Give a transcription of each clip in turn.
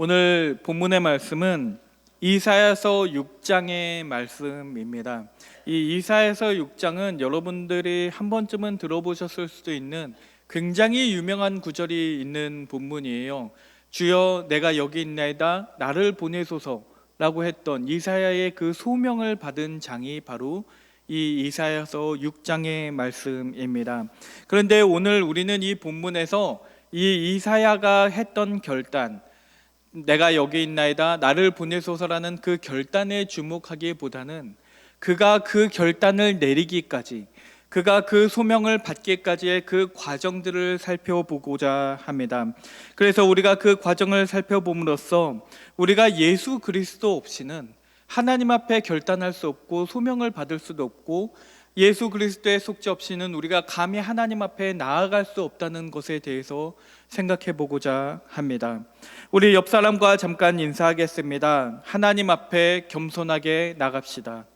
오늘 본문의 말씀은 이사야서 6장의 말씀입니다. 이 이사야서 6장은 여러분들이 한 번쯤은 들어보셨을 수도 있는 굉장히 유명한 구절이 있는 본문이에요. 주여 내가 여기 있나이다 나를 보내소서라고 했던 이사야의 그 소명을 받은 장이 바로 이 이사야서 6장의 말씀입니다. 그런데 오늘 우리는 이 본문에서 이 이사야가 했던 결단, 내가 여기 있나이다 나를 보내소서라는 그 결단에 주목하기보다는 그가 그 결단을 내리기까지, 그가 그 소명을 받기까지의 그 과정들을 살펴보고자 합니다. 그래서 우리가 그 과정을 살펴봄으로써 우리가 예수 그리스도 없이는 하나님 앞에 결단할 수 없고 소명을 받을 수도 없고, 예수 그리스도의 속죄 없이는 우리가 감히 하나님 앞에 나아갈 수 없다는 것에 대해서 생각해 보고자 합니다. 우리 옆 사람과 잠깐 인사하겠습니다. 하나님 앞에 겸손하게 나갑시다.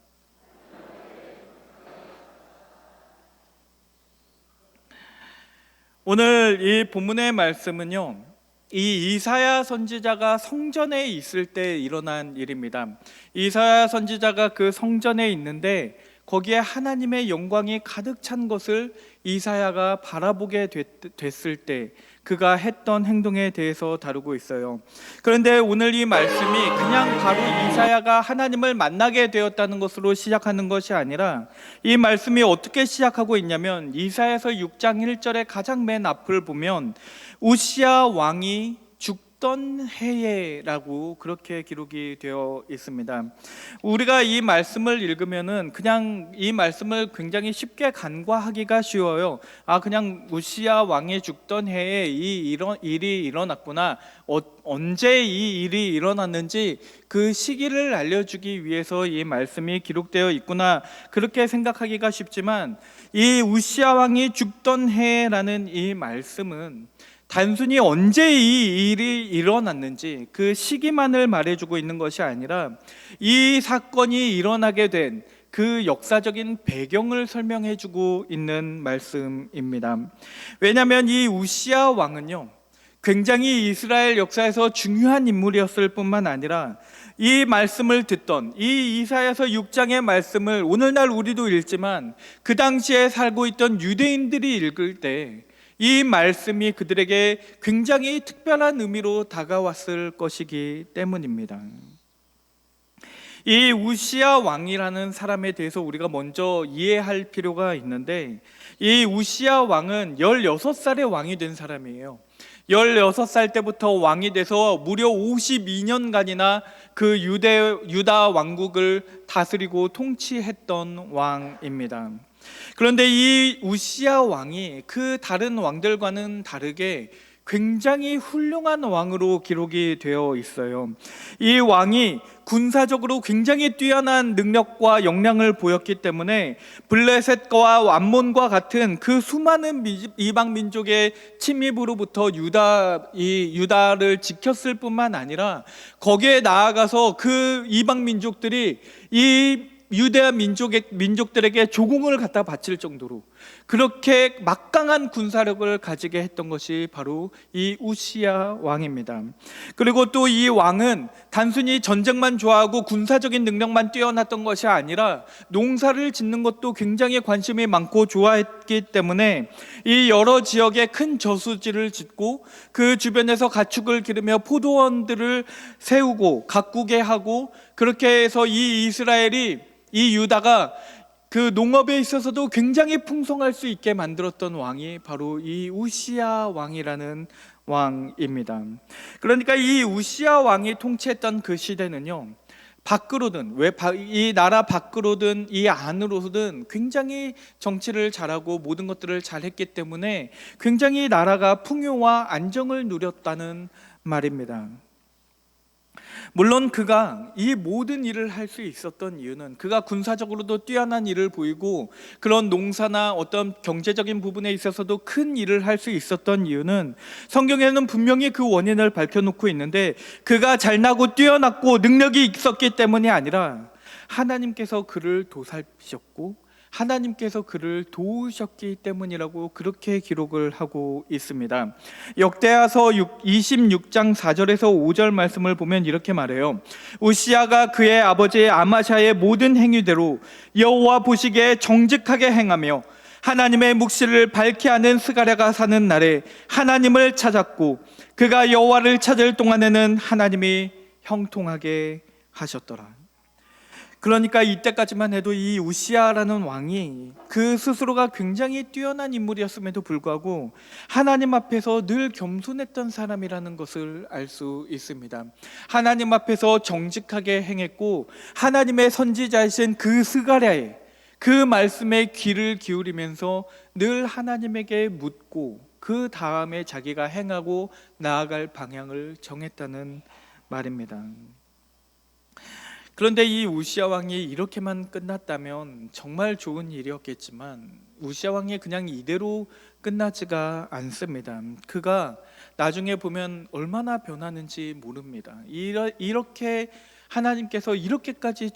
오늘 이 본문의 말씀은요, 이 이사야 선지자가 성전에 있을 때 일어난 일입니다. 이사야 선지자가 그 성전에 있는데 거기에 하나님의 영광이 가득 찬 것을 이사야가 바라보게 됐을 때 그가 했던 행동에 대해서 다루고 있어요. 그런데 오늘 이 말씀이 그냥 바로 이사야가 하나님을 만나게 되었다는 것으로 시작하는 것이 아니라, 이 말씀이 어떻게 시작하고 있냐면 이사야서 6장 1절의 가장 맨 앞을 보면 우시야 왕이 죽던 해에라고 그렇게 기록이 되어 있습니다. 우리가 이 말씀을 읽으면은 그냥 이 말씀을 굉장히 쉽게 간과하기가 쉬워요. 그냥 우시야 왕이 죽던 해에 이런 일이 일어났구나, 언제 이 일이 일어났는지 그 시기를 알려주기 위해서 이 말씀이 기록되어 있구나, 그렇게 생각하기가 쉽지만 이 우시야 왕이 죽던 해라는 이 말씀은 단순히 언제 이 일이 일어났는지 그 시기만을 말해주고 있는 것이 아니라 이 사건이 일어나게 된 그 역사적인 배경을 설명해주고 있는 말씀입니다. 왜냐하면 이 우시야 왕은요, 굉장히 이스라엘 역사에서 중요한 인물이었을 뿐만 아니라 이 말씀을 듣던 이 이사야서 6장의 말씀을 오늘날 우리도 읽지만 그 당시에 살고 있던 유대인들이 읽을 때 이 말씀이 그들에게 굉장히 특별한 의미로 다가왔을 것이기 때문입니다. 이 우시야 왕이라는 사람에 대해서 우리가 먼저 이해할 필요가 있는데, 이 우시야 왕은 16살의 왕이 된 사람이에요. 16살 때부터 왕이 돼서 무려 52년간이나 그 유다 왕국을 다스리고 통치했던 왕입니다. 그런데 이 우시야 왕이 그 다른 왕들과는 다르게 굉장히 훌륭한 왕으로 기록이 되어 있어요. 이 왕이 군사적으로 굉장히 뛰어난 능력과 역량을 보였기 때문에 블레셋과 암몬과 같은 그 수많은 이방 민족의 침입으로부터 유다를 지켰을 뿐만 아니라 거기에 나아가서 그 이방 민족들이 이 유대아 민족들에게 조공을 갖다 바칠 정도로 그렇게 막강한 군사력을 가지게 했던 것이 바로 이 우시야 왕입니다. 그리고 또 이 왕은 단순히 전쟁만 좋아하고 군사적인 능력만 뛰어났던 것이 아니라 농사를 짓는 것도 굉장히 관심이 많고 좋아했기 때문에 이 여러 지역에 큰 저수지를 짓고 그 주변에서 가축을 기르며 포도원들을 세우고 가꾸게 하고, 그렇게 해서 이 유다가 그 농업에 있어서도 굉장히 풍성할 수 있게 만들었던 왕이 바로 이 우시야 왕이라는 왕입니다. 그러니까 이 우시야 왕이 통치했던 그 시대는요, 밖으로든 이 나라 밖으로든 이 안으로든 굉장히 정치를 잘하고 모든 것들을 잘했기 때문에 굉장히 나라가 풍요와 안정을 누렸다는 말입니다. 물론 그가 이 모든 일을 할 수 있었던 이유는, 그가 군사적으로도 뛰어난 일을 보이고 그런 농사나 어떤 경제적인 부분에 있어서도 큰 일을 할 수 있었던 이유는 성경에는 분명히 그 원인을 밝혀놓고 있는데, 그가 잘나고 뛰어났고 능력이 있었기 때문이 아니라 하나님께서 그를 도살피셨고 하나님께서 그를 도우셨기 때문이라고 그렇게 기록을 하고 있습니다. 역대하서 26장 4절에서 5절 말씀을 보면 이렇게 말해요. 우시야가 그의 아버지 아마샤의 모든 행위대로 여호와 보시기에 정직하게 행하며 하나님의 묵시를 밝히 아는 스가랴가 사는 날에 하나님을 찾았고 그가 여호와를 찾을 동안에는 하나님이 형통하게 하셨더라. 그러니까 이때까지만 해도 이 우시야라는 왕이 그 스스로가 굉장히 뛰어난 인물이었음에도 불구하고 하나님 앞에서 늘 겸손했던 사람이라는 것을 알 수 있습니다. 하나님 앞에서 정직하게 행했고 하나님의 선지자이신 그 스가랴의 그 말씀에 귀를 기울이면서 늘 하나님에게 묻고 그 다음에 자기가 행하고 나아갈 방향을 정했다는 말입니다. 그런데 이 우시야 왕이 이렇게만 끝났다면 정말 좋은 일이었겠지만 우시야 왕이 그냥 이대로 끝나지가 않습니다. 그가 나중에 보면 얼마나 변하는지 모릅니다. 이렇게 하나님께서 이렇게까지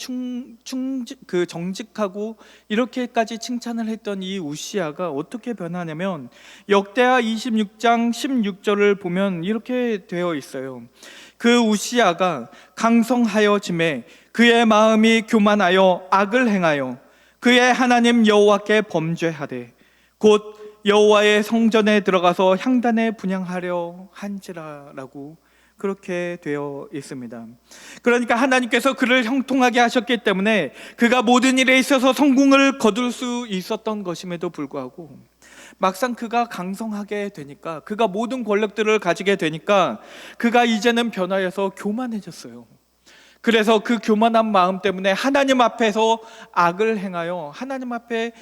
정직하고 이렇게까지 칭찬을 했던 이 우시야가 어떻게 변하냐면 역대하 26장 16절을 보면 이렇게 되어 있어요. 그 우시야가 강성하여짐에 그의 마음이 교만하여 악을 행하여 그의 하나님 여호와께 범죄하되 곧 여호와의 성전에 들어가서 향단에 분향하려 한지라라고 그렇게 되어 있습니다. 그러니까 하나님께서 그를 형통하게 하셨기 때문에 그가 모든 일에 있어서 성공을 거둘 수 있었던 것임에도 불구하고 막상 그가 강성하게 되니까 그가 모든 권력들을 가지게 되니까 그가 이제는 변하여서 교만해졌어요. 그래서 그 교만한 마음 때문에 하나님 앞에서 악을 행하여 하나님 앞에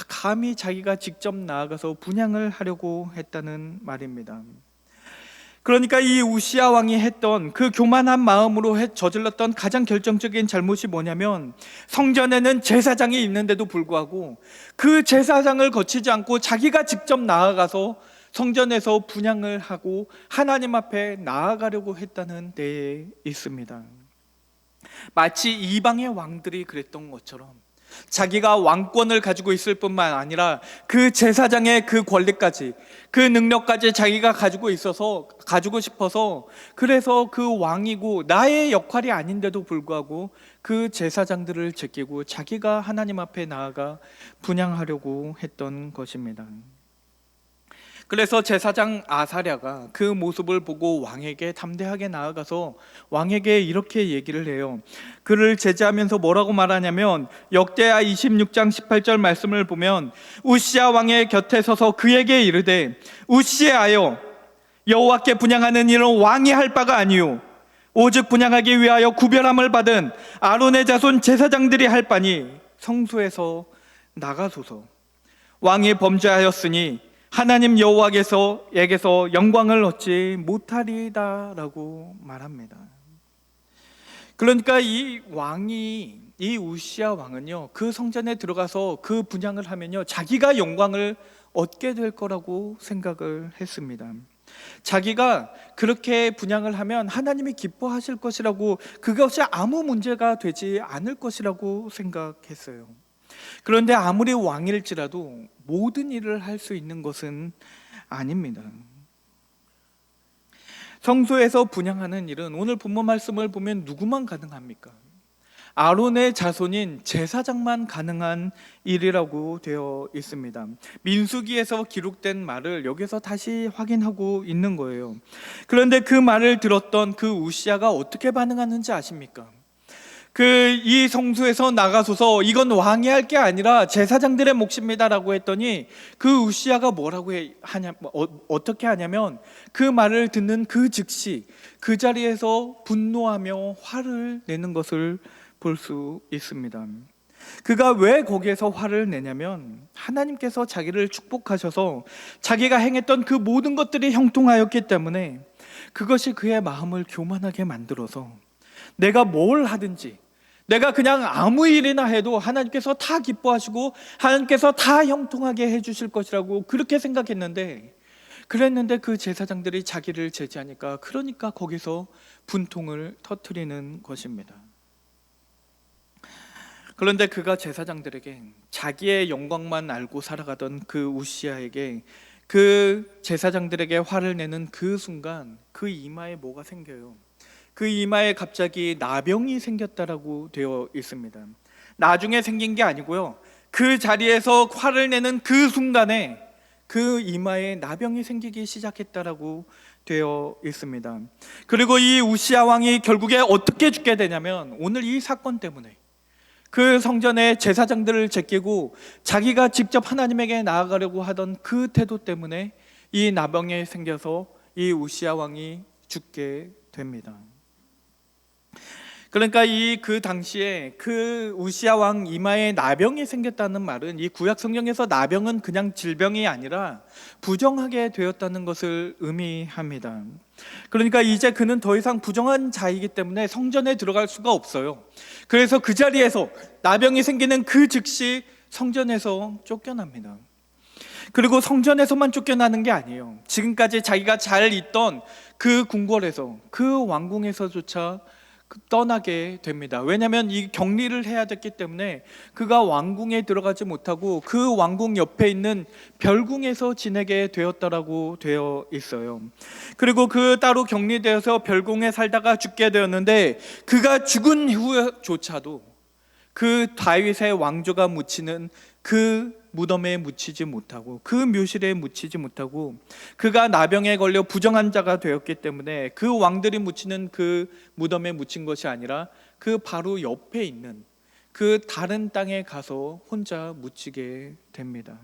감히 자기가 직접 나아가서 분향을 하려고 했다는 말입니다. 그러니까 이 우시야 왕이 했던 그 교만한 마음으로 저질렀던 가장 결정적인 잘못이 뭐냐면 성전에는 제사장이 있는데도 불구하고 그 제사장을 거치지 않고 자기가 직접 나아가서 성전에서 분향을 하고 하나님 앞에 나아가려고 했다는 데에 있습니다. 마치 이방의 왕들이 그랬던 것처럼 자기가 왕권을 가지고 있을 뿐만 아니라 그 제사장의 그 권리까지 그 능력까지 자기가 가지고 싶어서 그래서 그 왕이고 나의 역할이 아닌데도 불구하고 그 제사장들을 제끼고 자기가 하나님 앞에 나아가 분향하려고 했던 것입니다. 그래서 제사장 아사랴가 그 모습을 보고 왕에게 담대하게 나아가서 왕에게 이렇게 얘기를 해요. 그를 제지하면서 뭐라고 말하냐면 역대하 26장 18절 말씀을 보면 우시야 왕의 곁에 서서 그에게 이르되 우시야여 여호와께 분향하는 일은 왕이 할 바가 아니요 오직 분향하기 위하여 구별함을 받은 아론의 자손 제사장들이 할 바니 성소에서 나가소서. 왕이 범죄하였으니 하나님 여호와께서 영광을 얻지 못하리이다라고 말합니다. 그러니까 이 우시야 왕은요, 그 성전에 들어가서 그 분향을 하면요, 자기가 영광을 얻게 될 거라고 생각을 했습니다. 자기가 그렇게 분향을 하면 하나님이 기뻐하실 것이라고, 그것이 아무 문제가 되지 않을 것이라고 생각했어요. 그런데 아무리 왕일지라도 모든 일을 할 수 있는 것은 아닙니다. 성소에서 분향하는 일은 오늘 본문 말씀을 보면 누구만 가능합니까? 아론의 자손인 제사장만 가능한 일이라고 되어 있습니다. 민수기에서 기록된 말을 여기서 다시 확인하고 있는 거예요. 그런데 그 말을 들었던 그 우시야가 어떻게 반응하는지 아십니까? 이 성소에서 나가소서, 이건 왕이 할 게 아니라 제사장들의 몫입니다라고 했더니 그 우시야가 뭐라고 어떻게 하냐면 그 말을 듣는 그 즉시 그 자리에서 분노하며 화를 내는 것을 볼 수 있습니다. 그가 왜 거기에서 화를 내냐면 하나님께서 자기를 축복하셔서 자기가 행했던 그 모든 것들이 형통하였기 때문에 그것이 그의 마음을 교만하게 만들어서 내가 뭘 하든지 내가 그냥 아무 일이나 해도 하나님께서 다 기뻐하시고 하나님께서 다 형통하게 해주실 것이라고 그렇게 생각했는데, 그랬는데 그 제사장들이 자기를 제지하니까 그러니까 거기서 분통을 터뜨리는 것입니다. 그런데 그가 제사장들에게 자기의 영광만 알고 살아가던 그 우시아에게 그 제사장들에게 화를 내는 그 순간 그 이마에 뭐가 생겨요. 그 이마에 갑자기 나병이 생겼다라고 되어 있습니다. 나중에 생긴 게 아니고요, 그 자리에서 화를 내는 그 순간에 그 이마에 나병이 생기기 시작했다라고 되어 있습니다. 그리고 이 우시아 왕이 결국에 어떻게 죽게 되냐면, 오늘 이 사건 때문에 그 성전의 제사장들을 제끼고 자기가 직접 하나님에게 나아가려고 하던 그 태도 때문에 이 나병이 생겨서 이 우시아 왕이 죽게 됩니다. 그러니까 그 당시에 그 우시아 왕 이마에 나병이 생겼다는 말은, 이 구약 성경에서 나병은 그냥 질병이 아니라 부정하게 되었다는 것을 의미합니다. 그러니까 이제 그는 더 이상 부정한 자이기 때문에 성전에 들어갈 수가 없어요. 그래서 그 자리에서 나병이 생기는 그 즉시 성전에서 쫓겨납니다. 그리고 성전에서만 쫓겨나는 게 아니에요. 지금까지 자기가 잘 있던 그 궁궐에서, 그 왕궁에서조차 떠나게 됩니다. 왜냐하면 이 격리를 해야 됐기 때문에 그가 왕궁에 들어가지 못하고 그 왕궁 옆에 있는 별궁에서 지내게 되었다라고 되어 있어요. 그리고 그 따로 격리되어서 별궁에 살다가 죽게 되었는데, 그가 죽은 후조차도 그 다윗의 왕조가 묻히는 그 무덤에 묻히지 못하고, 그 묘실에 묻히지 못하고, 그가 나병에 걸려 부정한 자가 되었기 때문에 그 왕들이 묻히는 그 무덤에 묻힌 것이 아니라 그 바로 옆에 있는 그 다른 땅에 가서 혼자 묻히게 됩니다.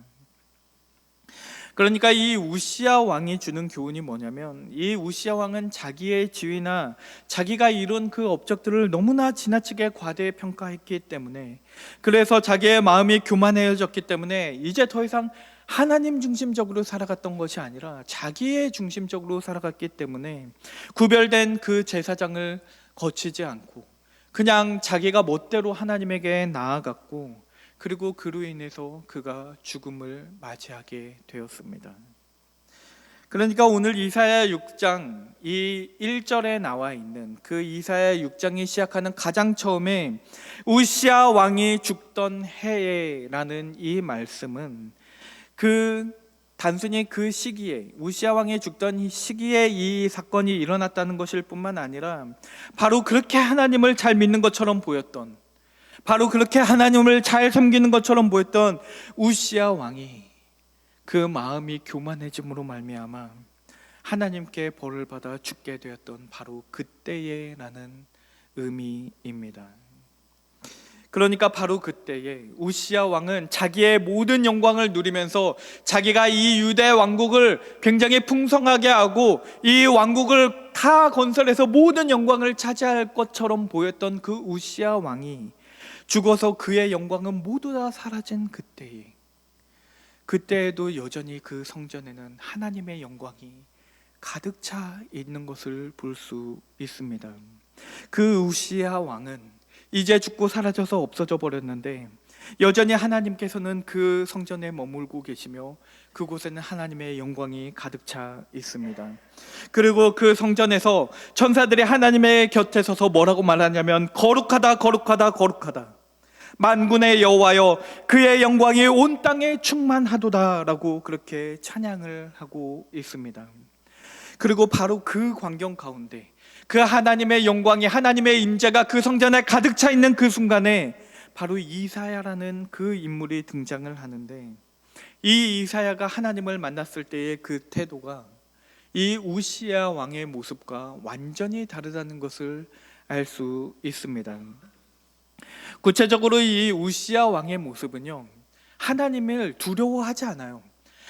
그러니까 이 우시아 왕이 주는 교훈이 뭐냐면, 이 우시아 왕은 자기의 지위나 자기가 이룬 그 업적들을 너무나 지나치게 과대평가했기 때문에, 그래서 자기의 마음이 교만해졌기 때문에 이제 더 이상 하나님 중심적으로 살아갔던 것이 아니라 자기의 중심적으로 살아갔기 때문에 구별된 그 제사장을 거치지 않고 그냥 자기가 멋대로 하나님에게 나아갔고, 그리고 그로 인해서 그가 죽음을 맞이하게 되었습니다. 그러니까 오늘 이사야 6장 이 1절에 나와 있는 그 이사야 6장이 시작하는 가장 처음에 우시아 왕이 죽던 해에라는 이 말씀은, 단순히 그 시기에, 우시아 왕이 죽던 시기에 이 사건이 일어났다는 것일 뿐만 아니라 바로 그렇게 하나님을 잘 믿는 것처럼 보였던, 바로 그렇게 하나님을 잘 섬기는 것처럼 보였던 우시아 왕이 그 마음이 교만해짐으로 말미암아 하나님께 벌을 받아 죽게 되었던 바로 그때에라는 의미입니다. 그러니까 바로 그때에 우시아 왕은 자기의 모든 영광을 누리면서 자기가 이 유대 왕국을 굉장히 풍성하게 하고 이 왕국을 다 건설해서 모든 영광을 차지할 것처럼 보였던 그 우시아 왕이 죽어서 그의 영광은 모두 다 사라진 그때에도 여전히 그 성전에는 하나님의 영광이 가득 차 있는 것을 볼 수 있습니다. 그 우시아 왕은 이제 죽고 사라져서 없어져 버렸는데 여전히 하나님께서는 그 성전에 머물고 계시며 그곳에는 하나님의 영광이 가득 차 있습니다. 그리고 그 성전에서 천사들이 하나님의 곁에 서서 뭐라고 말하냐면, 거룩하다 거룩하다 거룩하다, 만군의 여호와여 그의 영광이 온 땅에 충만하도다 라고 그렇게 찬양을 하고 있습니다. 그리고 바로 그 광경 가운데 그 하나님의 영광이, 하나님의 임재가 그 성전에 가득 차 있는 그 순간에 바로 이사야라는 그 인물이 등장을 하는데, 이 이사야가 하나님을 만났을 때의 그 태도가 이 우시아 왕의 모습과 완전히 다르다는 것을 알 수 있습니다. 구체적으로 이 우시아 왕의 모습은요, 하나님을 두려워하지 않아요.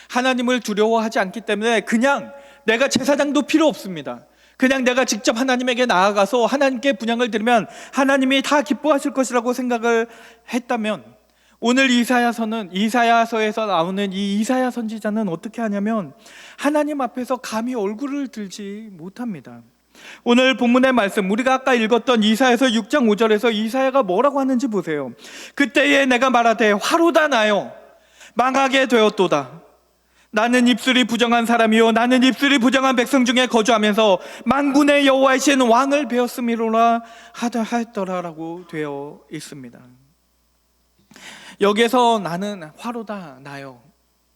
하나님을 두려워하지 않기 때문에 그냥 내가 제사장도 필요 없습니다. 그냥 내가 직접 하나님에게 나아가서 하나님께 분향을 드리면 하나님이 다 기뻐하실 것이라고 생각을 했다면, 오늘 이사야서에서 나오는 이 이사야 선지자는 어떻게 하냐면 하나님 앞에서 감히 얼굴을 들지 못합니다. 오늘 본문의 말씀, 우리가 아까 읽었던 이사야서 6장 5절에서 이사야가 뭐라고 하는지 보세요. 그때에 내가 말하되 화로다 나여 망하게 되었도다. 나는 입술이 부정한 사람이요 나는 입술이 부정한 백성 중에 거주하면서 만군의 여호와이신 왕을 배웠음이로라 하더라라고 되어 있습니다. 여기에서 나는 화로다 나요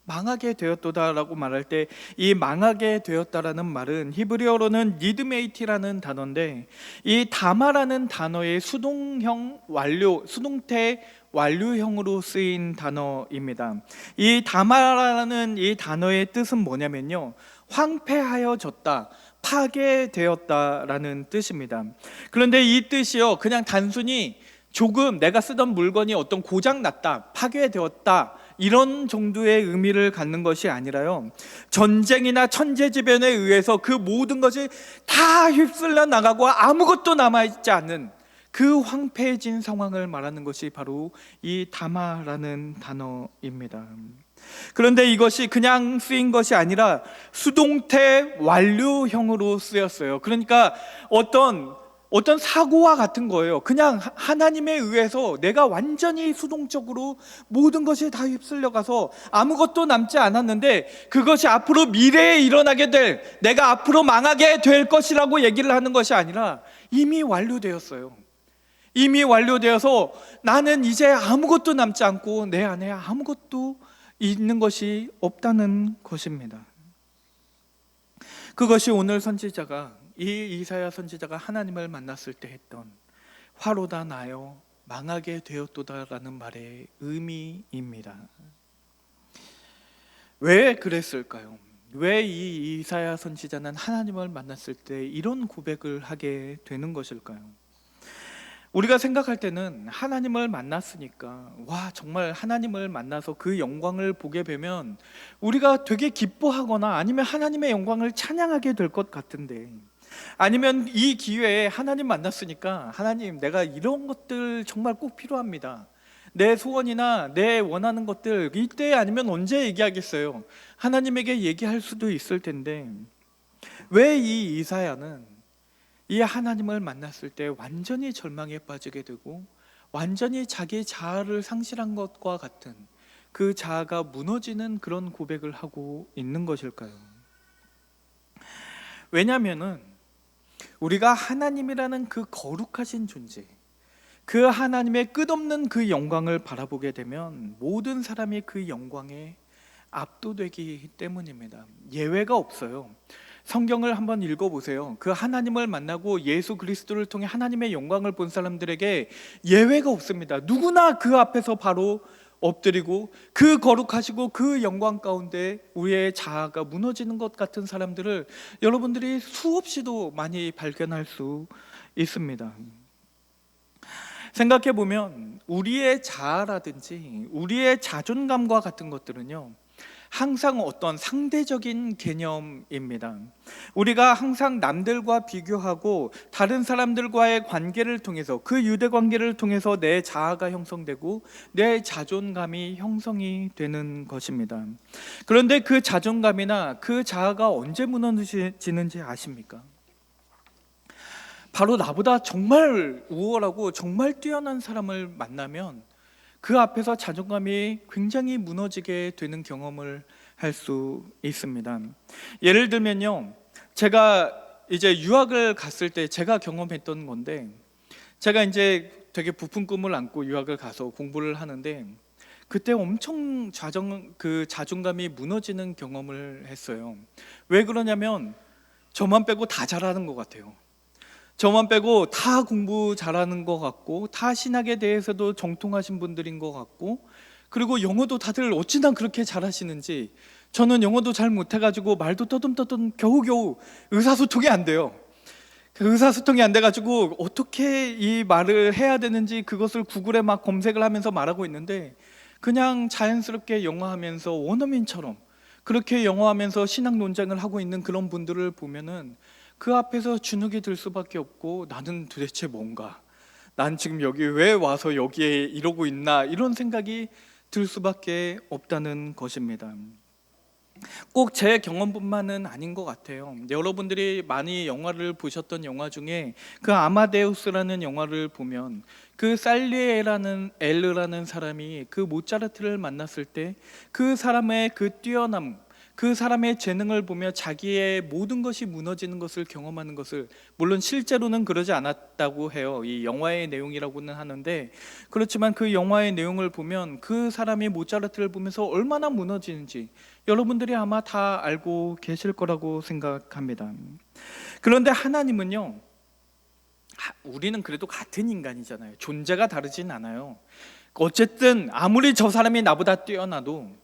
망하게 되었도다라고 말할 때 이 망하게 되었다라는 말은 히브리어로는 니드메이티라는 단어인데 이 다마라는 단어의 수동형 완료, 수동태 완료형으로 쓰인 단어입니다. 이 다마라는 이 단어의 뜻은 뭐냐면요, 황폐하여졌다, 파괴되었다라는 뜻입니다. 그런데 이 뜻이요, 그냥 단순히 조금 내가 쓰던 물건이 어떤 고장 났다, 파괴되었다, 이런 정도의 의미를 갖는 것이 아니라요, 전쟁이나 천재지변에 의해서 그 모든 것이 다 휩쓸려 나가고 아무것도 남아있지 않는 그 황폐해진 상황을 말하는 것이 바로 이 다마라는 단어입니다. 그런데 이것이 그냥 쓰인 것이 아니라 수동태 완료형으로 쓰였어요. 그러니까 어떤 사고와 같은 거예요. 그냥 하나님에 의해서 내가 완전히 수동적으로 모든 것이 다 휩쓸려가서 아무것도 남지 않았는데, 그것이 앞으로 미래에 일어나게 될, 내가 앞으로 망하게 될 것이라고 얘기를 하는 것이 아니라 이미 완료되었어요. 이미 완료되어서 나는 이제 아무것도 남지 않고 내 안에 아무것도 있는 것이 없다는 것입니다. 그것이 오늘 선지자가, 이 이사야 선지자가 하나님을 만났을 때 했던 화로다 나여 망하게 되었도다라는 말의 의미입니다. 왜 그랬을까요? 왜 이 이사야 선지자는 하나님을 만났을 때 이런 고백을 하게 되는 것일까요? 우리가 생각할 때는 하나님을 만났으니까, 와, 정말 하나님을 만나서 그 영광을 보게 되면 우리가 되게 기뻐하거나 아니면 하나님의 영광을 찬양하게 될 것 같은데, 아니면 이 기회에 하나님 만났으니까, 하나님, 내가 이런 것들 정말 꼭 필요합니다, 내 소원이나 내 원하는 것들 이때 아니면 언제 얘기하겠어요? 하나님에게 얘기할 수도 있을 텐데, 왜 이 이사야는 이 하나님을 만났을 때 완전히 절망에 빠지게 되고 완전히 자기 자아를 상실한 것과 같은 그 자아가 무너지는 그런 고백을 하고 있는 것일까요? 왜냐하면은 우리가 하나님이라는 그 거룩하신 존재, 그 하나님의 끝없는 그 영광을 바라보게 되면 모든 사람이 그 영광에 압도되기 때문입니다. 예외가 없어요. 성경을 한번 읽어보세요. 그 하나님을 만나고 예수 그리스도를 통해 하나님의 영광을 본 사람들에게 예외가 없습니다. 누구나 그 앞에서 바로 엎드리고 그 거룩하시고 그 영광 가운데 우리의 자아가 무너지는 것 같은 사람들을 여러분들이 수없이도 많이 발견할 수 있습니다. 생각해보면 우리의 자아라든지 우리의 자존감과 같은 것들은요, 항상 어떤 상대적인 개념입니다. 우리가 항상 남들과 비교하고 다른 사람들과의 관계를 통해서, 그 유대 관계를 통해서 내 자아가 형성되고 내 자존감이 형성이 되는 것입니다. 그런데 그 자존감이나 그 자아가 언제 무너지는지 아십니까? 바로 나보다 정말 우월하고 정말 뛰어난 사람을 만나면 그 앞에서 자존감이 굉장히 무너지게 되는 경험을 할 수 있습니다. 예를 들면요, 제가 이제 유학을 갔을 때 제가 경험했던 건데, 제가 이제 되게 부푼 꿈을 안고 유학을 가서 공부를 하는데 그때 엄청 자존감이 무너지는 경험을 했어요. 왜 그러냐면 저만 빼고 다 잘하는 것 같아요. 저만 빼고 다 공부 잘하는 것 같고, 다 신학에 대해서도 정통하신 분들인 것 같고, 그리고 영어도 다들 어찌나 그렇게 잘하시는지, 저는 영어도 잘 못해가지고 말도 떠듬떠듬 겨우겨우 의사소통이 안 돼요. 의사소통이 안 돼가지고 어떻게 이 말을 해야 되는지 그것을 구글에 막 검색을 하면서 말하고 있는데, 그냥 자연스럽게 영어하면서 원어민처럼 그렇게 영어하면서 신학 논쟁을 하고 있는 그런 분들을 보면은 그 앞에서 주눅이 들 수밖에 없고, 나는 도대체 뭔가, 난 지금 여기 왜 와서 여기에 이러고 있나, 이런 생각이 들 수밖에 없다는 것입니다. 꼭 제 경험뿐만은 아닌 것 같아요. 여러분들이 많이 영화를 보셨던 영화 중에 그 아마데우스라는 영화를 보면 그 살리에라는 엘르라는 사람이 그 모차르트를 만났을 때 그 사람의 그 뛰어남, 그 사람의 재능을 보며 자기의 모든 것이 무너지는 것을 경험하는 것을, 물론 실제로는 그러지 않았다고 해요. 이 영화의 내용이라고는 하는데, 그렇지만 그 영화의 내용을 보면 그 사람이 모차르트를 보면서 얼마나 무너지는지 여러분들이 아마 다 알고 계실 거라고 생각합니다. 그런데 하나님은요, 우리는 그래도 같은 인간이잖아요. 존재가 다르진 않아요. 어쨌든 아무리 저 사람이 나보다 뛰어나도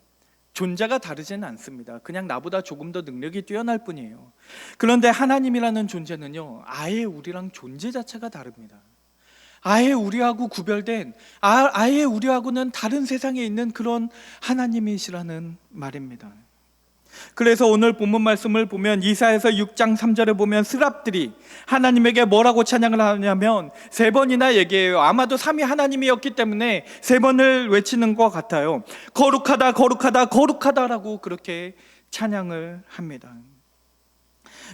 존재가 다르지는 않습니다. 그냥 나보다 조금 더 능력이 뛰어날 뿐이에요. 그런데 하나님이라는 존재는요, 아예 우리랑 존재 자체가 다릅니다. 아예 우리하고 구별된, 아예 우리하고는 다른 세상에 있는 그런 하나님이시라는 말입니다. 그래서 오늘 본문 말씀을 보면 이사야서 6장 3절에 보면 스랍들이 하나님에게 뭐라고 찬양을 하냐면 3번이나 얘기해요. 아마도 3위 하나님이었기 때문에 3번을 외치는 것 같아요. 거룩하다 거룩하다 거룩하다라고 그렇게 찬양을 합니다.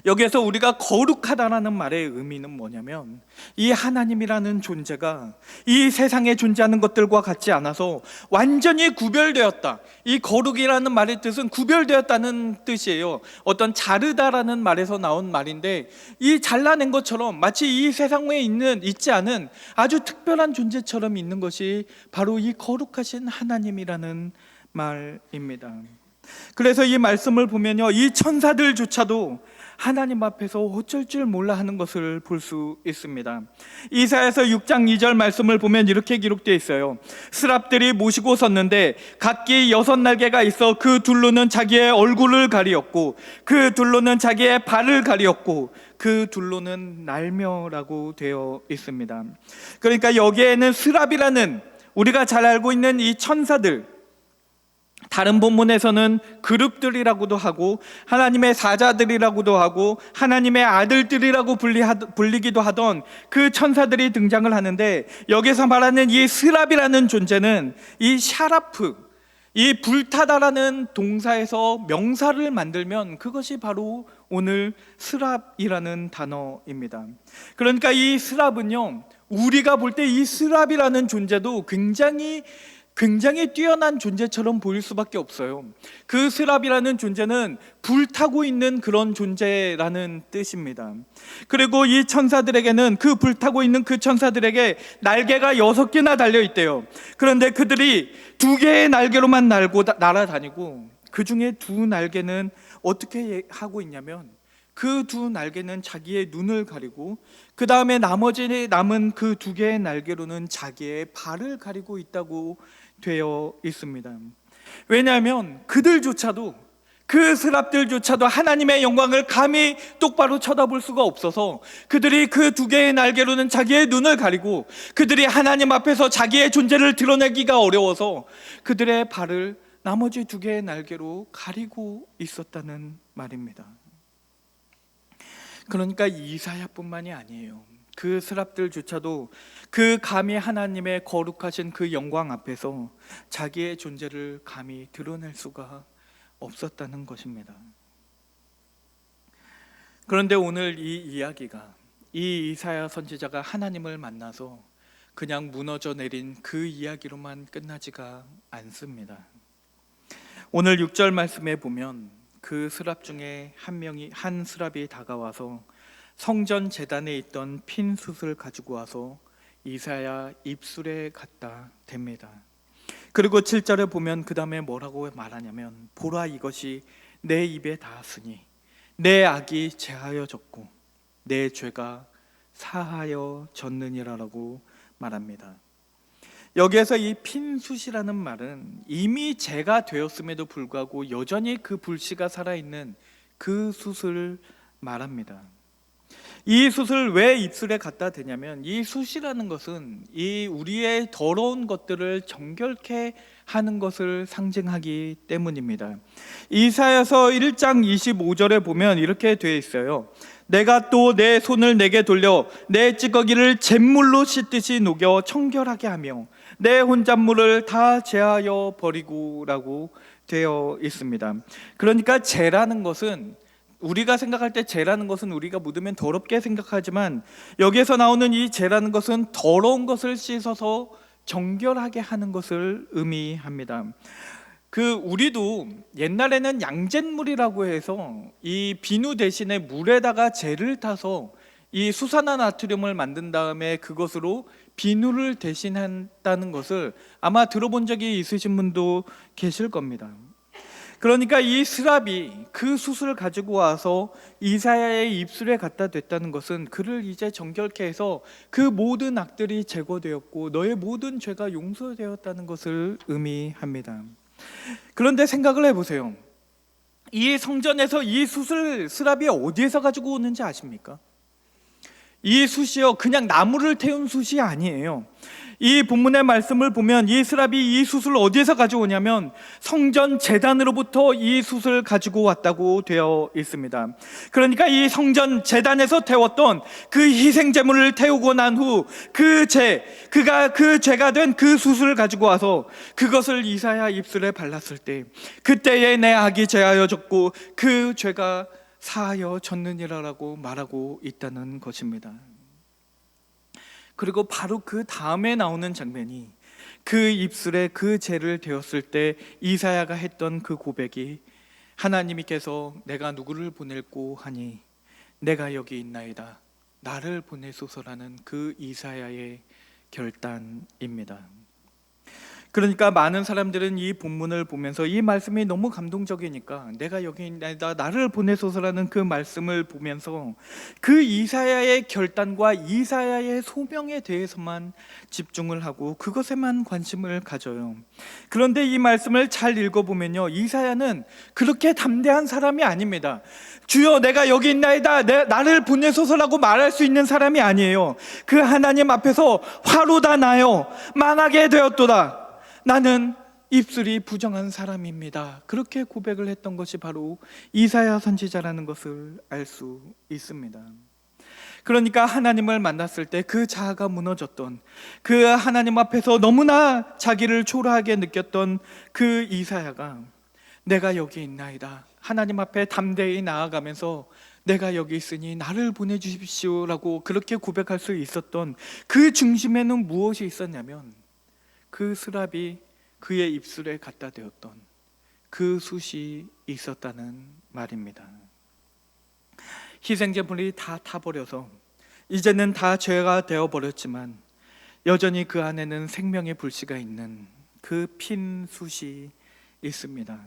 여기에서 우리가 거룩하다라는 말의 의미는 뭐냐면, 이 하나님이라는 존재가 이 세상에 존재하는 것들과 같지 않아서 완전히 구별되었다. 이 거룩이라는 말의 뜻은 구별되었다는 뜻이에요. 어떤 자르다라는 말에서 나온 말인데, 이 잘라낸 것처럼 마치 이 세상에 있지 않은 아주 특별한 존재처럼 있는 것이 바로 이 거룩하신 하나님이라는 말입니다. 그래서 이 말씀을 보면요, 이 천사들조차도 하나님 앞에서 어쩔 줄 몰라 하는 것을 볼 수 있습니다. 이사야서 6장 2절 말씀을 보면 이렇게 기록되어 있어요. 스랍들이 모시고 섰는데 각기 6날개가 있어 그 둘로는 자기의 얼굴을 가리었고 그 둘로는 자기의 발을 가리었고 그 둘로는 날며라고 되어 있습니다. 그러니까 여기에는 스랍이라는, 우리가 잘 알고 있는 이 천사들, 다른 본문에서는 그룹들이라고도 하고 하나님의 사자들이라고도 하고 하나님의 아들들이라고 불리기도 하던 그 천사들이 등장을 하는데, 여기서 말하는 이 스랍이라는 존재는 이 샤라프, 이 불타다라는 동사에서 명사를 만들면 그것이 바로 오늘 스랍이라는 단어입니다. 그러니까 이 스랍은요, 우리가 볼 때 이 스랍이라는 존재도 굉장히 뛰어난 존재처럼 보일 수밖에 없어요. 그 스랍이라는 존재는 불타고 있는 그런 존재라는 뜻입니다. 그리고 이 천사들에게는, 그 불타고 있는 그 천사들에게 날개가 6개나 달려있대요. 그런데 그들이 2개의 날개로만 날아다니고 그 중에 2날개는 어떻게 하고 있냐면, 그 2날개는 자기의 눈을 가리고 그 다음에 나머지 남은 그 2개의 날개로는 자기의 발을 가리고 있다고 되어 있습니다. 왜냐하면 그들조차도, 그 스랍들조차도 하나님의 영광을 감히 똑바로 쳐다볼 수가 없어서 그들이 그 2개의 날개로는 자기의 눈을 가리고 그들이 하나님 앞에서 자기의 존재를 드러내기가 어려워서 그들의 발을 나머지 2개의 날개로 가리고 있었다는 말입니다. 그러니까 이사야뿐만이 아니에요. 그 스랍들조차도 그 감히 하나님의 거룩하신 그 영광 앞에서 자기의 존재를 감히 드러낼 수가 없었다는 것입니다. 그런데 오늘 이 이야기가, 이 이사야 선지자가 하나님을 만나서 그냥 무너져 내린 그 이야기로만 끝나지가 않습니다. 오늘 6절 말씀에 보면 그 스랍 중에 한 스랍이 다가와서 성전 제단에 있던 핀 숯을 가지고 와서 이사야 입술에 갖다 댑니다. 그리고 7절에 보면 그 다음에 뭐라고 말하냐면, 보라 이것이 내 입에 닿았으니 내 악이 제하여졌고 내 죄가 사하여졌느니라라고 말합니다. 여기에서 이 핀숯이라는 말은 이미 죄가 되었음에도 불구하고 여전히 그 불씨가 살아있는 그 숯을 말합니다. 이 숯을 왜 입술에 갖다 대냐면, 이 숯이라는 것은 이 우리의 더러운 것들을 정결케 하는 것을 상징하기 때문입니다. 이사야서 1장 25절에 보면 이렇게 되어 있어요. 내가 또 내 손을 내게 돌려 내 찌꺼기를 잿물로 씻듯이 녹여 청결하게 하며 내 혼잣물을 다 제하여 버리고라고 되어 있습니다. 그러니까 죄라는 것은, 우리가 생각할 때 죄라는 것은 우리가 묻으면 더럽게 생각하지만, 여기에서 나오는 이 죄라는 것은 더러운 것을 씻어서 정결하게 하는 것을 의미합니다. 우리도 옛날에는 양잿물이라고 해서 이 비누 대신에 물에다가 젤을 타서 이 수산화나트륨을 만든 다음에 그것으로 비누를 대신한다는 것을 아마 들어본 적이 있으신 분도 계실 겁니다. 그러니까 이 스랍이 그 숯을 가지고 와서 이사야의 입술에 갖다 댔다는 것은 그를 이제 정결케 해서 그 모든 악들이 제거되었고 너의 모든 죄가 용서되었다는 것을 의미합니다. 그런데 생각을 해보세요. 이 성전에서 이 숯을 스랍이 어디에서 가지고 오는지 아십니까? 이 숯이요, 그냥 나무를 태운 숯이 아니에요. 이 본문의 말씀을 보면 이 스랍이 이 숯을 어디에서 가져오냐면 성전 제단으로부터 이 숯을 가지고 왔다고 되어 있습니다. 그러니까 이 성전 제단에서 태웠던 그 희생 제물을 태우고 난 후 그 죄가 된 그 숯을 가지고 와서 그것을 이사야 입술에 발랐을 때 그때에 내 악이 제하여졌고 그 죄가 사하여졌느니라라고 말하고 있다는 것입니다. 그리고 바로 그 다음에 나오는 장면이 그 입술에 그 죄를 대었을 때 이사야가 했던 그 고백이 하나님께서 내가 누구를 보낼꼬 하니 내가 여기 있나이다 나를 보내소서라는 그 이사야의 결단입니다. 그러니까 많은 사람들은 이 본문을 보면서 이 말씀이 너무 감동적이니까 내가 여기 있나이다 나를 보내소서라는 그 말씀을 보면서 그 이사야의 결단과 이사야의 소명에 대해서만 집중을 하고 그것에만 관심을 가져요. 그런데 이 말씀을 잘 읽어보면요, 이사야는 그렇게 담대한 사람이 아닙니다. 주여 내가 여기 있나이다 나를 보내소서라고 말할 수 있는 사람이 아니에요. 그 하나님 앞에서 화로 다 나요 망하게 되었도다 나는 입술이 부정한 사람입니다. 그렇게 고백을 했던 것이 바로 이사야 선지자라는 것을 알 수 있습니다. 그러니까 하나님을 만났을 때 그 자아가 무너졌던, 그 하나님 앞에서 너무나 자기를 초라하게 느꼈던 그 이사야가 내가 여기 있나이다 하나님 앞에 담대히 나아가면서 내가 여기 있으니 나를 보내주십시오라고 그렇게 고백할 수 있었던 그 중심에는 무엇이 있었냐면 그 스랍이 그의 입술에 갖다 대었던 그 숯이 있었다는 말입니다. 희생제물이 다 타버려서 이제는 다 죄가 되어버렸지만 여전히 그 안에는 생명의 불씨가 있는 그 핀 숯이 있습니다.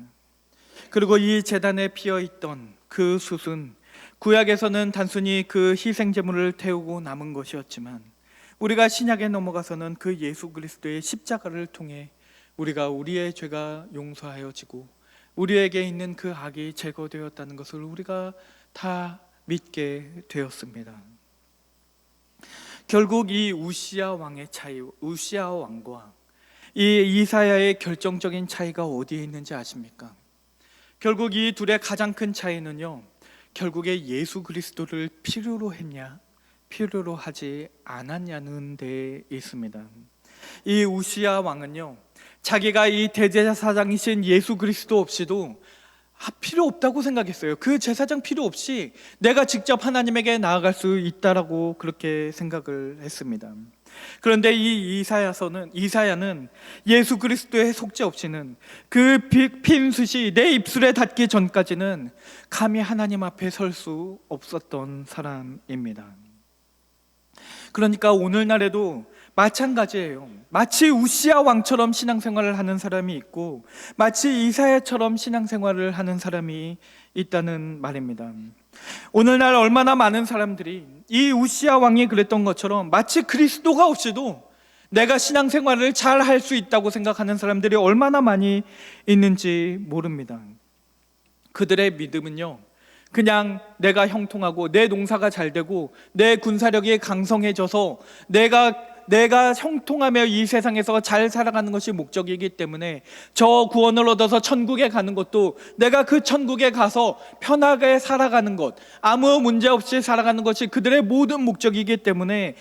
그리고 이 제단에 피어있던 그 숯은 구약에서는 단순히 그 희생제물을 태우고 남은 것이었지만 우리가 신약에 넘어가서는 그 예수 그리스도의 십자가를 통해 우리가 우리의 죄가 용서하여지고 우리에게 있는 그 악이 제거되었다는 것을 우리가 다 믿게 되었습니다. 결국 이 우시야 왕의 차이, 우시야 왕과 이 이사야의 결정적인 차이가 어디에 있는지 아십니까? 결국 이 둘의 가장 큰 차이는요, 결국에 예수 그리스도를 필요로 했냐 필요로 하지 않았냐는 데에 있습니다. 이 우시야 왕은요, 자기가 이 대제사장이신 예수 그리스도 없이도 필요 없다고 생각했어요. 그 제사장 필요 없이 내가 직접 하나님에게 나아갈 수 있다라고 그렇게 생각을 했습니다. 그런데 이 이사야는 예수 그리스도의 속죄 없이는 그 핀 숯이 내 입술에 닿기 전까지는 감히 하나님 앞에 설 수 없었던 사람입니다. 그러니까 오늘날에도 마찬가지예요. 마치 우시야 왕처럼 신앙생활을 하는 사람이 있고 마치 이사야처럼 신앙생활을 하는 사람이 있다는 말입니다. 오늘날 얼마나 많은 사람들이 이 우시야 왕이 그랬던 것처럼 마치 그리스도가 없이도 내가 신앙생활을 잘 할 수 있다고 생각하는 사람들이 얼마나 많이 있는지 모릅니다. 그들의 믿음은요, 그냥 내가 형통하고 내 농사가 잘 되고 내 군사력이 강성해져서 내가 형통하며 이 세상에서 잘 살아가는 것이 목적이기 때문에 저 구원을 얻어서 천국에 가는 것도 내가 그 천국에 가서 편하게 살아가는 것, 아무 문제 없이 살아가는 것이 그들의 모든 목적이기 때문에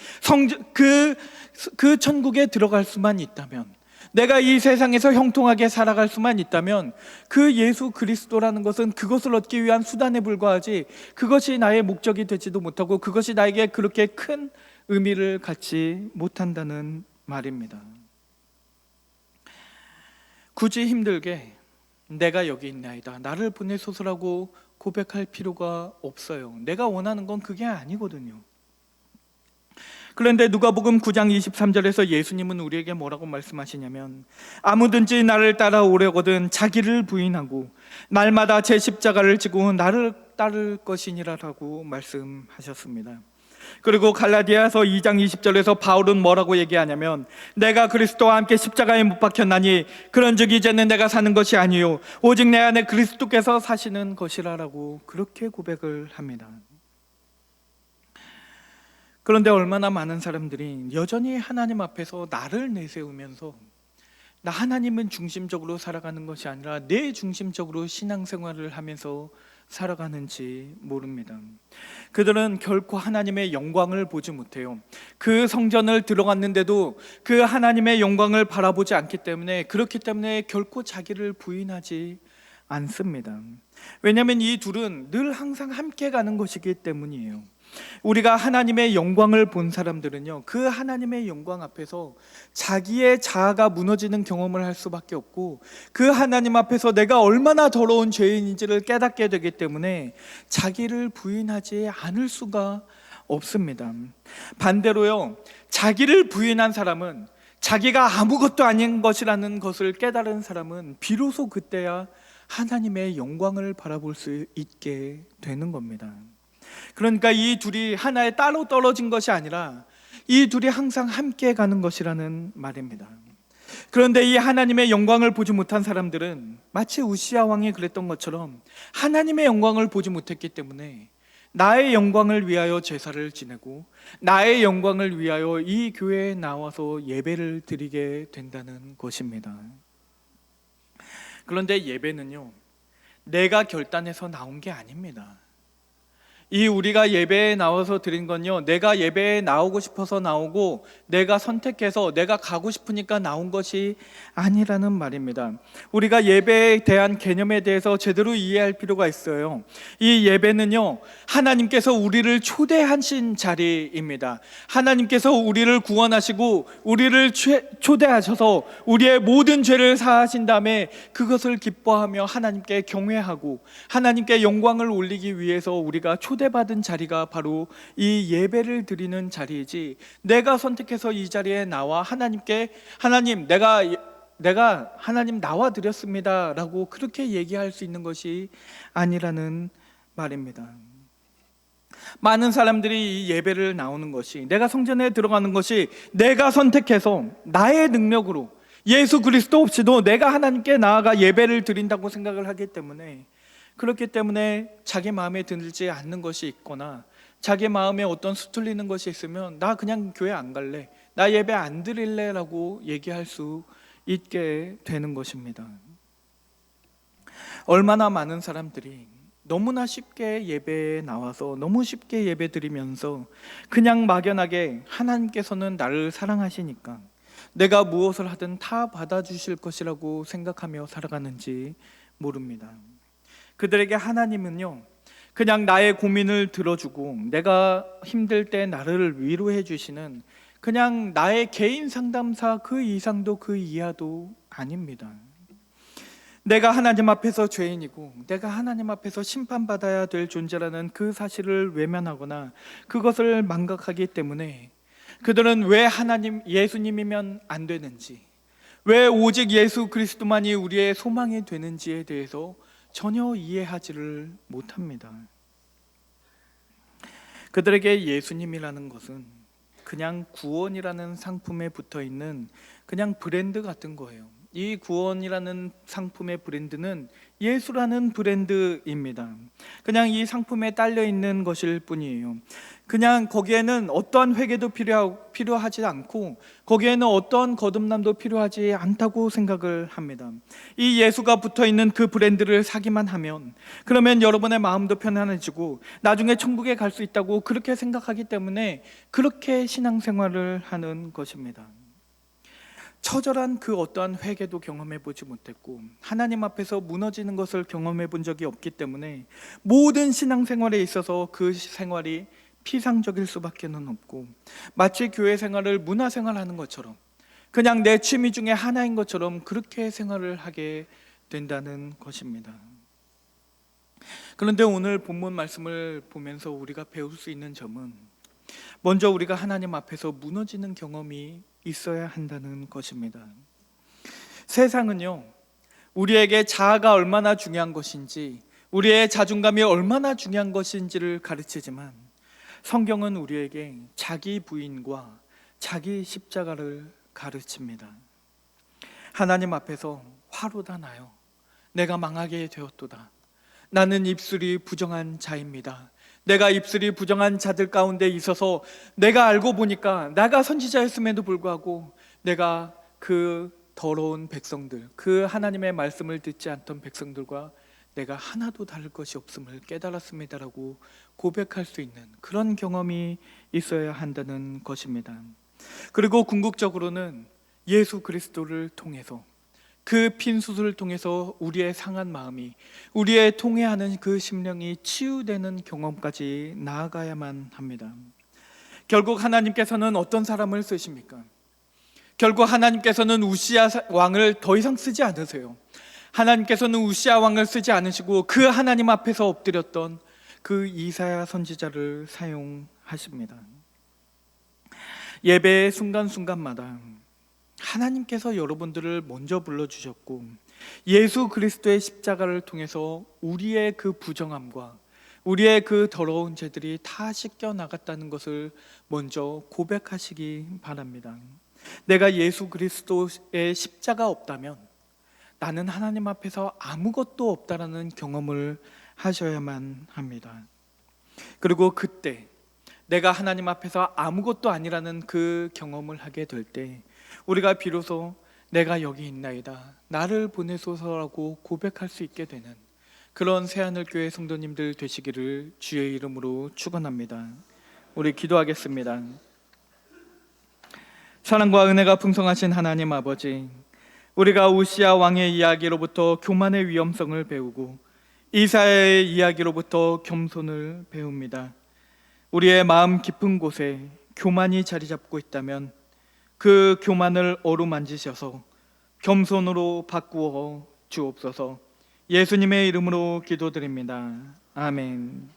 그 천국에 들어갈 수만 있다면, 내가 이 세상에서 형통하게 살아갈 수만 있다면 그 예수 그리스도라는 것은 그것을 얻기 위한 수단에 불과하지 그것이 나의 목적이 되지도 못하고 그것이 나에게 그렇게 큰 의미를 갖지 못한다는 말입니다. 굳이 힘들게 내가 여기 있나이다, 나를 보내소서라고 고백할 필요가 없어요. 내가 원하는 건 그게 아니거든요. 그런데 누가복음 9장 23절에서 예수님은 우리에게 뭐라고 말씀하시냐면, 아무든지 나를 따라오려거든 자기를 부인하고 날마다 제 십자가를 지고 나를 따를 것이니라라고 말씀하셨습니다. 그리고 갈라디아서 2장 20절에서 바울은 뭐라고 얘기하냐면, 내가 그리스도와 함께 십자가에 못 박혔나니 그런즉 이제는 내가 사는 것이 아니요 오직 내 안에 그리스도께서 사시는 것이라라고 그렇게 고백을 합니다. 그런데 얼마나 많은 사람들이 여전히 하나님 앞에서 나를 내세우면서 나 하나님은 중심적으로 살아가는 것이 아니라 내 중심적으로 신앙생활을 하면서 살아가는지 모릅니다. 그들은 결코 하나님의 영광을 보지 못해요. 그 성전을 들어갔는데도 그 하나님의 영광을 바라보지 않기 때문에, 그렇기 때문에 결코 자기를 부인하지 않습니다. 왜냐하면 이 둘은 늘 항상 함께 가는 것이기 때문이에요. 우리가 하나님의 영광을 본 사람들은요, 그 하나님의 영광 앞에서 자기의 자아가 무너지는 경험을 할 수밖에 없고, 그 하나님 앞에서 내가 얼마나 더러운 죄인인지를 깨닫게 되기 때문에 자기를 부인하지 않을 수가 없습니다. 반대로요, 자기를 부인한 사람은, 자기가 아무것도 아닌 것이라는 것을 깨달은 사람은 비로소 그때야 하나님의 영광을 바라볼 수 있게 되는 겁니다. 그러니까 이 둘이 하나에 따로 떨어진 것이 아니라 이 둘이 항상 함께 가는 것이라는 말입니다. 그런데 이 하나님의 영광을 보지 못한 사람들은 마치 우시야 왕이 그랬던 것처럼 하나님의 영광을 보지 못했기 때문에 나의 영광을 위하여 제사를 지내고 나의 영광을 위하여 이 교회에 나와서 예배를 드리게 된다는 것입니다. 그런데 예배는요, 내가 결단해서 나온 게 아닙니다. 이 우리가 예배에 나와서 드린 건요, 내가 예배에 나오고 싶어서 나오고 내가 선택해서 내가 가고 싶으니까 나온 것이 아니라는 말입니다. 우리가 예배에 대한 개념에 대해서 제대로 이해할 필요가 있어요. 이 예배는요, 하나님께서 우리를 초대하신 자리입니다. 하나님께서 우리를 구원하시고 우리를 초대하셔서 우리의 모든 죄를 사하신 다음에 그것을 기뻐하며 하나님께 경외하고 하나님께 영광을 올리기 위해서 우리가 초대받은 자리가 바로 이 예배를 드리는 자리이지, 내가 선택해서 이 자리에 나와 하나님께 하나님 내가 하나님 나와 드렸습니다 라고 그렇게 얘기할 수 있는 것이 아니라는 말입니다. 많은 사람들이 이 예배를 나오는 것이, 내가 성전에 들어가는 것이 내가 선택해서 나의 능력으로 예수 그리스도 없이도 내가 하나님께 나아가 예배를 드린다고 생각을 하기 때문에, 그렇기 때문에 자기 마음에 들지 않는 것이 있거나 자기 마음에 어떤 수틀리는 것이 있으면 나 그냥 교회 안 갈래, 나 예배 안 드릴래 라고 얘기할 수 있게 되는 것입니다. 얼마나 많은 사람들이 너무나 쉽게 예배에 나와서 너무 쉽게 예배 드리면서 그냥 막연하게 하나님께서는 나를 사랑하시니까 내가 무엇을 하든 다 받아주실 것이라고 생각하며 살아가는지 모릅니다. 그들에게 하나님은요, 그냥 나의 고민을 들어주고 내가 힘들 때 나를 위로해 주시는 그냥 나의 개인 상담사 그 이상도 그 이하도 아닙니다. 내가 하나님 앞에서 죄인이고 내가 하나님 앞에서 심판받아야 될 존재라는 그 사실을 외면하거나 그것을 망각하기 때문에 그들은 왜 하나님, 예수님이면 안 되는지, 왜 오직 예수 그리스도만이 우리의 소망이 되는지에 대해서 전혀 이해하지를 못합니다. 그들에게 예수님이라는 것은 그냥 구원이라는 상품에 붙어있는 그냥 브랜드 같은 거예요. 이 구원이라는 상품의 브랜드는 예수라는 브랜드입니다. 그냥 이 상품에 딸려있는 것일 뿐이에요. 그냥 거기에는 어떠한 회개도 필요하지 않고 거기에는 어떠한 거듭남도 필요하지 않다고 생각을 합니다. 이 예수가 붙어있는 그 브랜드를 사기만 하면 그러면 여러분의 마음도 편안해지고 나중에 천국에 갈 수 있다고 그렇게 생각하기 때문에 그렇게 신앙생활을 하는 것입니다. 처절한 그 어떠한 회개도 경험해 보지 못했고 하나님 앞에서 무너지는 것을 경험해 본 적이 없기 때문에 모든 신앙생활에 있어서 그 생활이 피상적일 수밖에는 없고 마치 교회 생활을 문화생활하는 것처럼 그냥 내 취미 중에 하나인 것처럼 그렇게 생활을 하게 된다는 것입니다. 그런데 오늘 본문 말씀을 보면서 우리가 배울 수 있는 점은 먼저 우리가 하나님 앞에서 무너지는 경험이 있어야 한다는 것입니다. 세상은요, 우리에게 자아가 얼마나 중요한 것인지, 우리의 자존감이 얼마나 중요한 것인지를 가르치지만 성경은 우리에게 자기 부인과 자기 십자가를 가르칩니다. 하나님 앞에서 화로다 나요. 내가 망하게 되었도다. 나는 입술이 부정한 자입니다. 내가 입술이 부정한 자들 가운데 있어서 내가 알고 보니까 내가 선지자였음에도 불구하고 내가 그 더러운 백성들, 그 하나님의 말씀을 듣지 않던 백성들과 내가 하나도 다를 것이 없음을 깨달았습니다라고 고백할 수 있는 그런 경험이 있어야 한다는 것입니다. 그리고 궁극적으로는 예수 그리스도를 통해서, 그 핀수술을 통해서 우리의 상한 마음이, 우리의 통회하는 그 심령이 치유되는 경험까지 나아가야만 합니다. 결국 하나님께서는 어떤 사람을 쓰십니까? 결국 하나님께서는 우시아 왕을 더 이상 쓰지 않으세요. 하나님께서는 우시아 왕을 쓰지 않으시고 그 하나님 앞에서 엎드렸던 그 이사야 선지자를 사용하십니다. 예배의 순간순간마다 하나님께서 여러분들을 먼저 불러주셨고 예수 그리스도의 십자가를 통해서 우리의 그 부정함과 우리의 그 더러운 죄들이 다 씻겨 나갔다는 것을 먼저 고백하시기 바랍니다. 내가 예수 그리스도의 십자가 없다면 나는 하나님 앞에서 아무것도 없다라는 경험을 하셔야만 합니다. 그리고 그때 내가 하나님 앞에서 아무것도 아니라는 그 경험을 하게 될 때 우리가 비로소 내가 여기 있나이다, 나를 보내소서라고 고백할 수 있게 되는 그런 새하늘교회 성도님들 되시기를 주의 이름으로 축원합니다. 우리 기도하겠습니다. 사랑과 은혜가 풍성하신 하나님 아버지, 우리가 우시아 왕의 이야기로부터 교만의 위험성을 배우고 이사야의 이야기로부터 겸손을 배웁니다. 우리의 마음 깊은 곳에 교만이 자리 잡고 있다면 그 교만을 어루만지셔서 겸손으로 바꾸어 주옵소서. 예수님의 이름으로 기도드립니다. 아멘.